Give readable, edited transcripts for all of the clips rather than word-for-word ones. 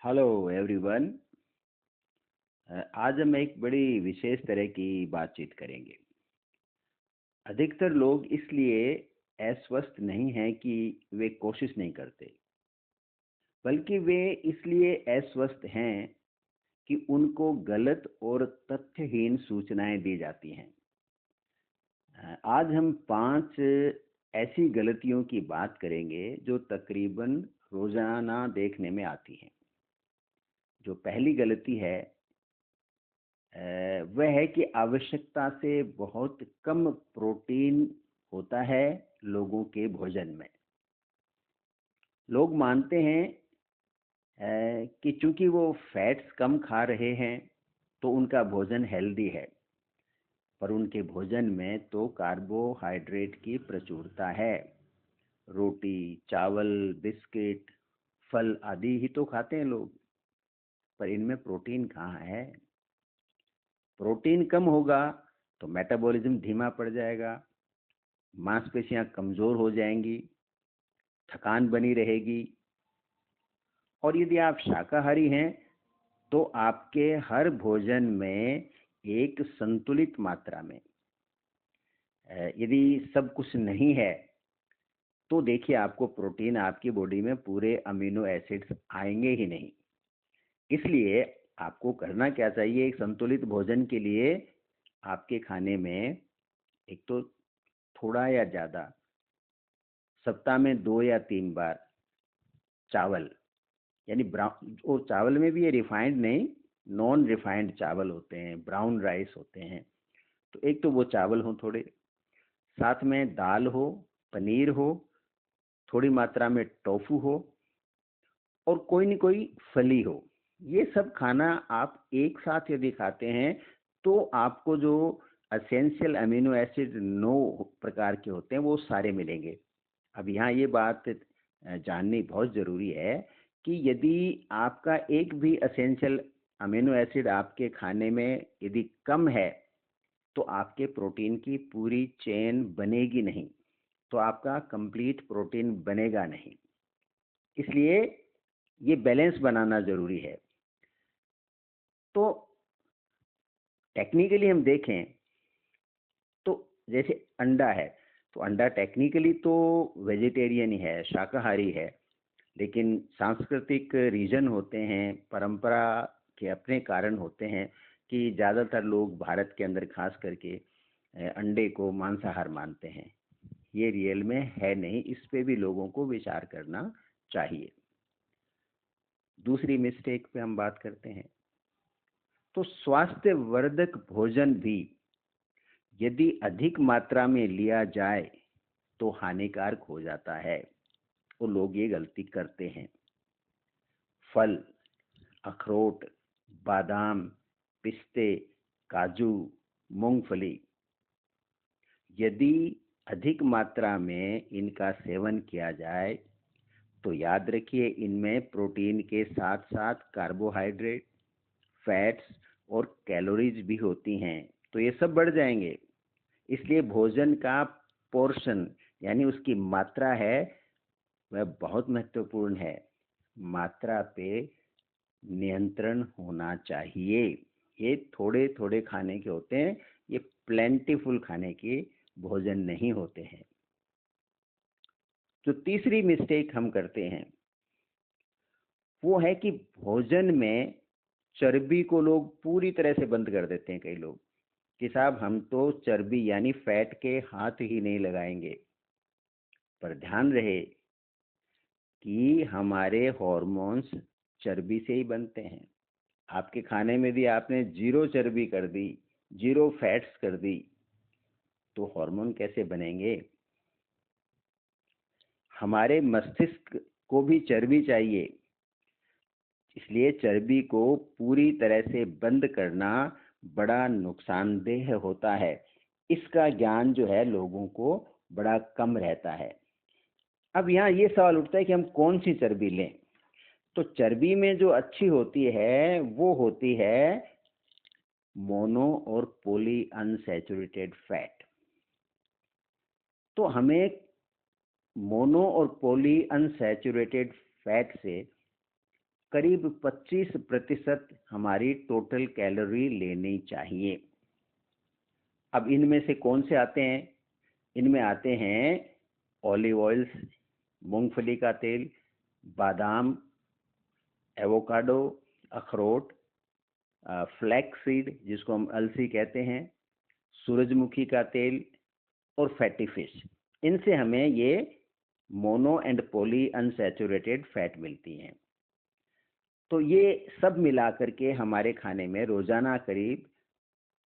Hello everyone. आज हम एक बड़ी विशेष तरह की बातचीत करेंगे। अधिकतर लोग इसलिए अस्वस्थ नहीं हैं कि वे कोशिश नहीं करते, बल्कि वे इसलिए अस्वस्थ हैं कि उनको गलत और तथ्यहीन सूचनाएं दी जाती हैं। आज हम 5 ऐसी गलतियों की बात करेंगे जो तकरीबन रोजाना देखने में आती हैं। जो पहली गलती है वह है कि आवश्यकता से बहुत कम प्रोटीन होता है लोगों के भोजन में। लोग मानते हैं कि चूंकि वो फैट्स कम खा रहे हैं तो उनका भोजन हेल्दी है, पर उनके भोजन में तो कार्बोहाइड्रेट की प्रचुरता है। रोटी, चावल, बिस्किट, फल आदि ही तो खाते हैं लोग, पर इनमें प्रोटीन कहाँ है। प्रोटीन कम होगा तो मेटाबॉलिज्म धीमा पड़ जाएगा, मांसपेशियां कमजोर हो जाएंगी, थकान बनी रहेगी। और यदि आप शाकाहारी हैं तो आपके हर भोजन में एक संतुलित मात्रा में, यदि सब कुछ नहीं है तो देखिए आपको प्रोटीन आपकी बॉडी में पूरे अमीनो एसिड्स आएंगे ही नहीं। इसलिए आपको करना क्या चाहिए, एक संतुलित भोजन के लिए आपके खाने में एक तो थोड़ा या ज़्यादा सप्ताह में 2 या 3 बार चावल, यानी ब्राउन, और चावल में भी ये रिफाइंड नहीं, नॉन रिफाइंड चावल होते हैं, ब्राउन राइस होते हैं। तो एक तो वो चावल हो थोड़े, साथ में दाल हो, पनीर हो, थोड़ी मात्रा में टोफू हो, और कोई न कोई फली हो। ये सब खाना आप एक साथ यदि खाते हैं तो आपको जो असेंशियल अमीनो एसिड 9 प्रकार के होते हैं वो सारे मिलेंगे। अब यहाँ ये बात जाननी बहुत ज़रूरी है कि यदि आपका एक भी असेंशियल अमीनो एसिड आपके खाने में यदि कम है तो आपके प्रोटीन की पूरी चेन बनेगी नहीं, तो आपका कंप्लीट प्रोटीन बनेगा नहीं। इसलिए ये बैलेंस बनाना ज़रूरी है। तो टेक्निकली हम देखें तो जैसे अंडा है, तो अंडा टेक्निकली तो वेजिटेरियन ही है, शाकाहारी है, लेकिन सांस्कृतिक रीजन होते हैं, परंपरा के अपने कारण होते हैं कि ज़्यादातर लोग भारत के अंदर खास करके अंडे को मांसाहार मानते हैं। ये रियल में है नहीं, इस पे भी लोगों को विचार करना चाहिए। दूसरी मिस्टेक पे हम बात करते हैं तो स्वास्थ्यवर्धक भोजन भी यदि अधिक मात्रा में लिया जाए तो हानिकारक हो जाता है, तो लोग ये गलती करते हैं। फल, अखरोट, बादाम, पिस्ते, काजू, मूंगफली, यदि अधिक मात्रा में इनका सेवन किया जाए तो याद रखिए इनमें प्रोटीन के साथ साथ कार्बोहाइड्रेट, फैट्स और कैलोरीज भी होती हैं, तो ये सब बढ़ जाएंगे। इसलिए भोजन का पोर्शन, यानी उसकी मात्रा है, वह बहुत महत्वपूर्ण है। मात्रा पे नियंत्रण होना चाहिए। ये थोड़े थोड़े खाने के होते हैं, ये प्लेंटीफुल खाने के भोजन नहीं होते हैं। जो तीसरी मिस्टेक हम करते हैं वो है कि भोजन में चर्बी को लोग पूरी तरह से बंद कर देते हैं। कई लोग कि साहब हम तो चर्बी यानी फैट के हाथ ही नहीं लगाएंगे। पर ध्यान रहे कि हमारे हॉर्मोन्स चर्बी से ही बनते हैं। आपके खाने में भी आपने जीरो चर्बी कर दी, जीरो फैट्स कर दी, तो हार्मोन कैसे बनेंगे। हमारे मस्तिष्क को भी चर्बी चाहिए, इसलिए चर्बी को पूरी तरह से बंद करना बड़ा नुकसानदेह होता है। इसका ज्ञान जो है लोगों को बड़ा कम रहता है। अब यहाँ ये सवाल उठता है कि हम कौन सी चर्बी लें। तो चर्बी में जो अच्छी होती है वो होती है मोनो और पॉली अनसैचुरेटेड फैट। तो हमें मोनो और पॉली अनसैचुरेटेड फैट से करीब 25% हमारी टोटल कैलोरी लेनी चाहिए। अब इनमें से कौन से आते हैं? इनमें आते हैं ऑलिव ऑयल्स, मूंगफली का तेल, बादाम, एवोकाडो, अखरोट, फ्लैक्स सीड जिसको हम अलसी कहते हैं, सूरजमुखी का तेल और फैटी फिश। इनसे हमें ये mono and poly unsaturated fat मिलती हैं। तो ये सब मिला करके हमारे खाने में रोजाना करीब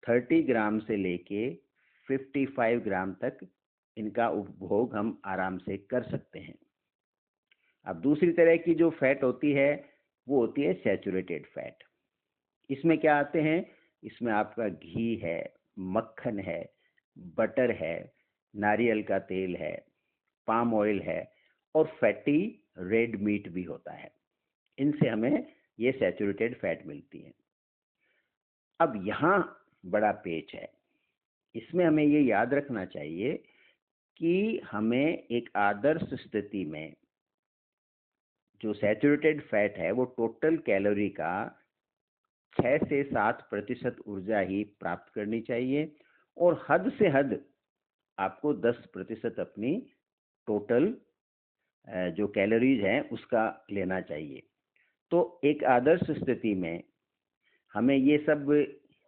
30 ग्राम से लेके 55 ग्राम तक इनका उपभोग हम आराम से कर सकते हैं। अब दूसरी तरह की जो फैट होती है वो होती है सैचुरेटेड फैट। इसमें क्या आते हैं? इसमें आपका घी है, मक्खन है, बटर है, नारियल का तेल है, पाम ऑयल है और फैटी रेड मीट भी होता है। इनसे हमें ये सैचुरेटेड फैट मिलती है। अब यहाँ बड़ा पेच है। इसमें हमें ये याद रखना चाहिए कि हमें एक आदर्श स्थिति में जो सैचुरेटेड फैट है वो टोटल कैलोरी का 6 से 7% ऊर्जा ही प्राप्त करनी चाहिए और हद से हद आपको 10% अपनी टोटल जो कैलोरीज हैं उसका लेना चाहिए। तो एक आदर्श स्थिति में हमें ये सब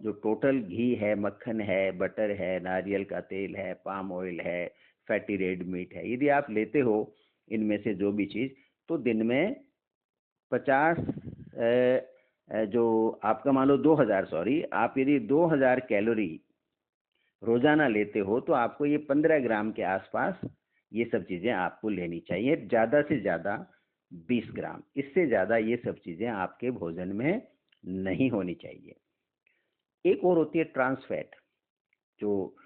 जो टोटल घी है, मक्खन है, बटर है, नारियल का तेल है, पाम ऑयल है, फैटी रेड मीट है, यदि आप लेते हो इनमें से जो भी चीज़, तो दिन में 50 जो आपका मान लो 2000 सॉरी, आप यदि 2000 कैलोरी रोजाना लेते हो तो आपको ये 15 ग्राम के आसपास ये सब चीज़ें आपको लेनी चाहिए। ज़्यादा से ज़्यादा 20 ग्राम, इससे ज़्यादा ये सब चीज़ें आपके भोजन में नहीं होनी चाहिए। एक और होती है ट्रांस फैट, जो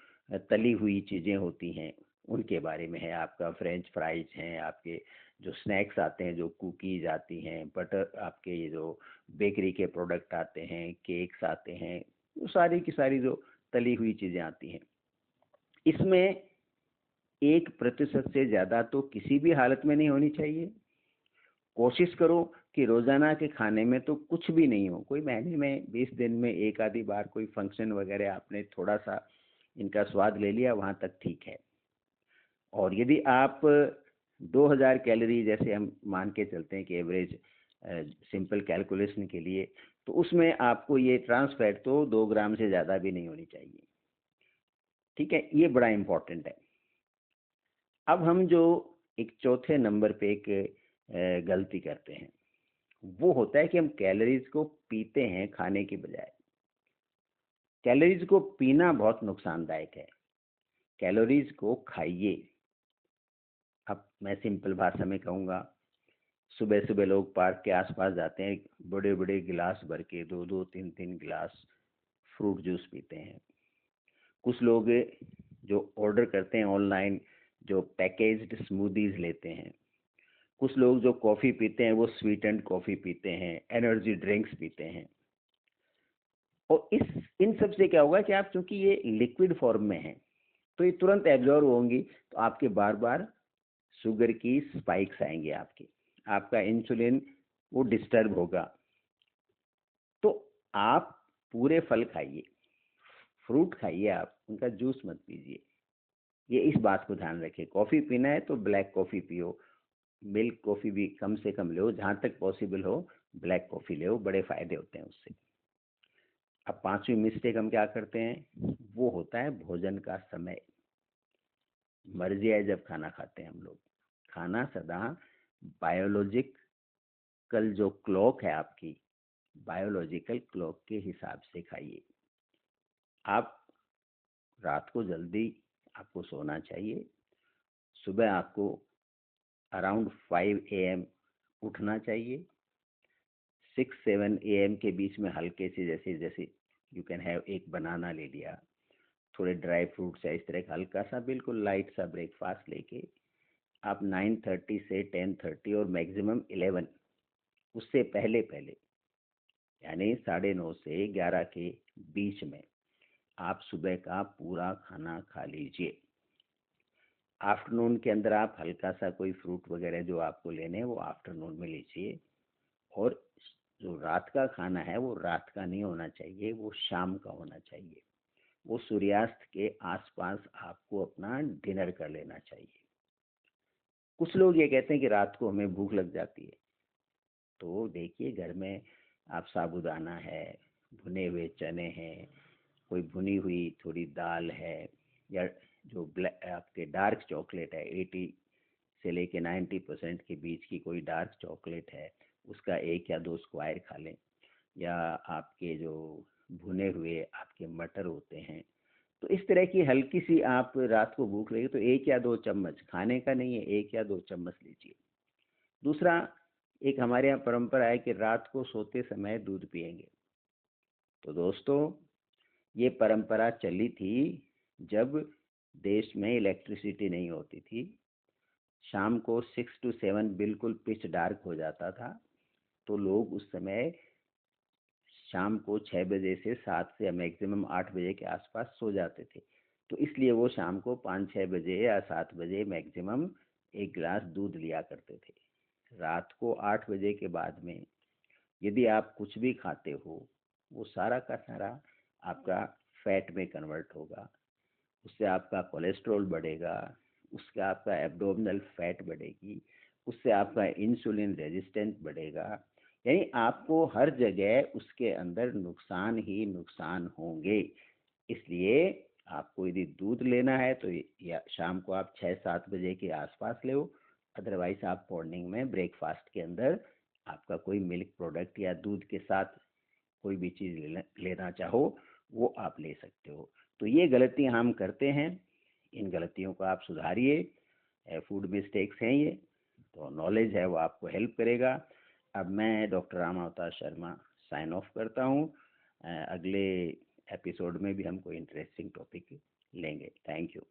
तली हुई चीज़ें होती हैं उनके बारे में है। आपका फ्रेंच फ्राइज हैं, आपके जो स्नैक्स आते हैं, जो कुकीज़ आती हैं, बटर, आपके ये जो बेकरी के प्रोडक्ट आते हैं, केक्स आते हैं, वो सारी की सारी जो तली हुई चीज़ें आती हैं, इसमें 1% से ज़्यादा तो किसी भी हालत में नहीं होनी चाहिए। कोशिश करो कि रोज़ाना के खाने में तो कुछ भी नहीं हो। कोई महीने में 20 दिन में एक आधी बार कोई फंक्शन वगैरह आपने थोड़ा सा इनका स्वाद ले लिया, वहाँ तक ठीक है। और यदि आप 2000 कैलोरी जैसे हम मान के चलते हैं कि एवरेज सिंपल कैलकुलेशन के लिए, तो उसमें आपको ये ट्रांस फैट तो 2 ग्राम से ज़्यादा भी नहीं होनी चाहिए। ठीक है, ये बड़ा इम्पोर्टेंट है। अब हम जो एक चौथे नंबर पे एक गलती करते हैं वो होता है कि हम कैलोरीज को पीते हैं खाने की बजाय। कैलोरीज को पीना बहुत नुकसानदायक है, कैलोरीज को खाइए। अब मैं सिंपल भाषा में कहूँगा, सुबह सुबह लोग पार्क के आसपास जाते हैं, बड़े बड़े गिलास भर के 2-2 3-3 गिलास फ्रूट जूस पीते हैं। कुछ लोग जो ऑर्डर करते हैं ऑनलाइन, जो पैकेज्ड स्मूदीज लेते हैं। कुछ लोग जो कॉफ़ी पीते हैं वो स्वीटेंड कॉफ़ी पीते हैं, एनर्जी ड्रिंक्स पीते हैं। और इन सब से क्या होगा कि आप, चूंकि ये लिक्विड फॉर्म में है तो ये तुरंत एब्जॉर्ब होंगी, तो आपके बार बार शुगर की स्पाइक्स आएंगे, आपका इंसुलिन वो डिस्टर्ब होगा। तो आप पूरे फल खाइए, फ्रूट खाइए, आप उनका जूस मत पीजिए। ये इस बात को ध्यान रखिए। कॉफ़ी पीना है तो ब्लैक कॉफ़ी पियो, मिल्क कॉफ़ी भी कम से कम लो, जहाँ तक पॉसिबल हो ब्लैक कॉफ़ी लो, बड़े फ़ायदे होते हैं उससे। अब पांचवी मिस्टेक हम क्या करते हैं, वो होता है भोजन का समय। मर्जी है जब खाना खाते हैं हम लोग। खाना सदा बायोलॉजिकल जो क्लॉक है आपकी, बायोलॉजिकल क्लॉक के हिसाब से खाइए। आप रात को जल्दी आपको सोना चाहिए, सुबह आपको अराउंड 5 AM उठना चाहिए। 6-7 AM के बीच में हल्के से, जैसे जैसे यू कैन हैव एक बनाना ले लिया, थोड़े ड्राई फ्रूट्स या इस तरह का हल्का सा बिल्कुल लाइट सा ब्रेकफास्ट लेके आप 9:30 से 10:30 और मैक्सिमम 11, उससे पहले पहले यानी 9:30 से 11 के बीच में आप सुबह का पूरा खाना खा लीजिए। आफ्टरनून के अंदर आप हल्का सा कोई फ्रूट वगैरह जो आपको लेने हैं वो आफ्टरनून में लीजिए। और जो रात का खाना है वो रात का नहीं होना चाहिए, वो शाम का होना चाहिए। वो सूर्यास्त के आसपास आपको अपना डिनर कर लेना चाहिए। कुछ लोग ये कहते हैं कि रात को हमें भूख लग जाती है, तो देखिए घर में आप साबूदाना है, भुने हुए चने हैं, कोई भुनी हुई थोड़ी दाल है, या जो ब्लैक आपके डार्क चॉकलेट है 80 से लेके 90% के बीच की कोई डार्क चॉकलेट है, उसका 1 या 2 स्क्वायर खा लें। या आपके जो भुने हुए आपके मटर होते हैं, तो इस तरह की हल्की सी आप रात को भूख लगे तो 1 या 2 चम्मच, खाने का नहीं है, 1 या 2 चम्मच लीजिए। दूसरा, एक हमारे यहाँ परंपरा है कि रात को सोते समय दूध पिएंगे। तो दोस्तों, ये परंपरा चली थी जब देश में इलेक्ट्रिसिटी नहीं होती थी। शाम को 6 to 7 बिल्कुल पिच डार्क हो जाता था, तो लोग उस समय शाम को 6 बजे से 7 से मैक्सिमम 8 बजे के आसपास सो जाते थे। तो इसलिए वो शाम को 5-6 बजे या 7 बजे मैक्सिमम एक गिलास दूध लिया करते थे। रात को 8 बजे के बाद में यदि आप कुछ भी खाते हो, वो सारा का सारा आपका फैट में कन्वर्ट होगा। उससे आपका कोलेस्ट्रॉल बढ़ेगा, उससे आपका एब्डोमिनल फैट बढ़ेगी, उससे आपका इंसुलिन रेजिस्टेंस बढ़ेगा। यानी आपको हर जगह उसके अंदर नुकसान ही नुकसान होंगे। इसलिए आपको यदि दूध लेना है तो या शाम को आप 6-7 बजे के आसपास ले, अदरवाइज आप मॉर्निंग में ब्रेकफास्ट के अंदर आपका कोई मिल्क प्रोडक्ट या दूध के साथ कोई भी चीज़ लेना चाहो वो आप ले सकते हो। तो ये गलतियां हम करते हैं, इन गलतियों को आप सुधारिए। फूड मिस्टेक्स हैं ये, तो नॉलेज है वो आपको हेल्प करेगा। अब मैं डॉक्टर राम अवतार शर्मा साइन ऑफ करता हूँ। अगले एपिसोड में भी हम कोई इंटरेस्टिंग टॉपिक लेंगे। Thank you.